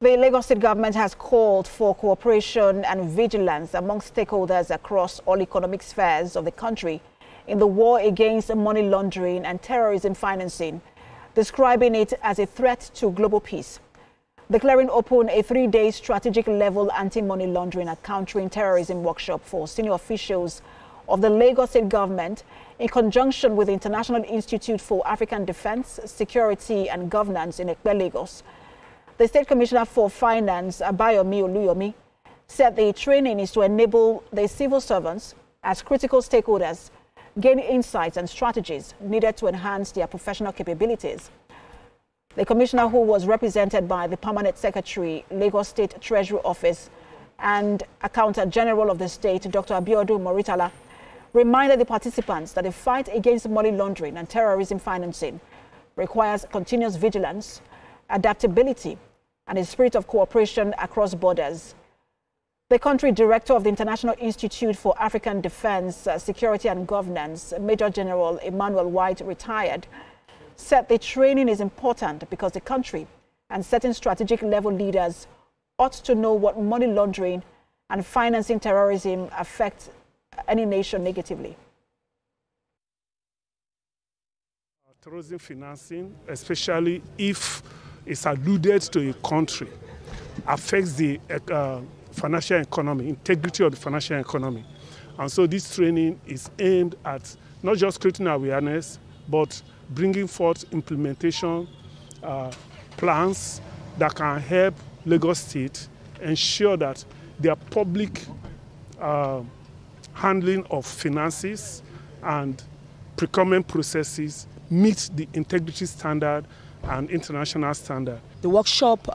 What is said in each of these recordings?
The Lagos State government has called for cooperation and vigilance among stakeholders across all economic spheres of the country in the war against money laundering and terrorism financing, describing it as a threat to global peace. Declaring open a 3-day strategic level anti-money laundering and countering terrorism workshop for senior officials of the Lagos State government in conjunction with the International Institute for African Defense, Security and Governance in Ekpe, Lagos. The State Commissioner for Finance, Abayomi Oluyomi, said the training is to enable the civil servants as critical stakeholders gain insights and strategies needed to enhance their professional capabilities. The Commissioner, who was represented by the Permanent Secretary, Lagos State Treasury Office and Accountant General of the state, Dr. Abiodun Moritala, reminded the participants that the fight against money laundering and terrorism financing requires continuous vigilance, adaptability, and a spirit of cooperation across borders. The country director of the International Institute for African Defense, Security and Governance, Major General Emmanuel White, retired, said the training is important because the country and certain strategic level leaders ought to know what money laundering and financing terrorism affect any nation negatively. Terrorism financing, especially if it's alluded to a country, affects the financial economy, integrity of the financial economy. And so this training is aimed at not just creating awareness, but bringing forth implementation plans that can help Lagos State ensure that their public handling of finances and procurement processes meet the integrity standard and international standard. The workshop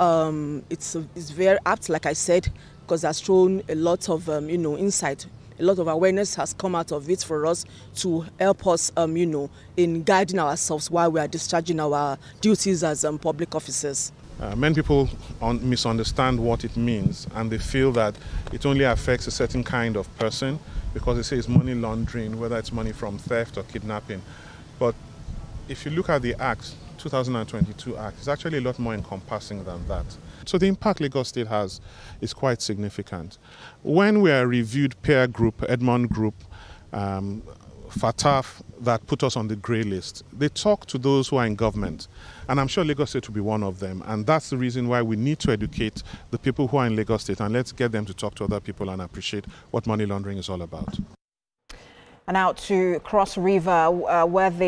is very apt, like I said, because it has shown a lot of insight. A lot of awareness has come out of it for us to help us, in guiding ourselves while we are discharging our duties as public officers. Many people misunderstand what it means, and they feel that it only affects a certain kind of person because they say it's money laundering, whether it's money from theft or kidnapping. But if you look at the Act, 2022 Act, it's actually a lot more encompassing than that. So the impact Lagos State has is quite significant. When we are reviewed peer group, Edmond Group, FATAF, that put us on the grey list, they talk to those who are in government. And I'm sure Lagos State will be one of them. And that's the reason why we need to educate the people who are in Lagos State, and let's get them to talk to other people and appreciate what money laundering is all about. And out to Cross River, where the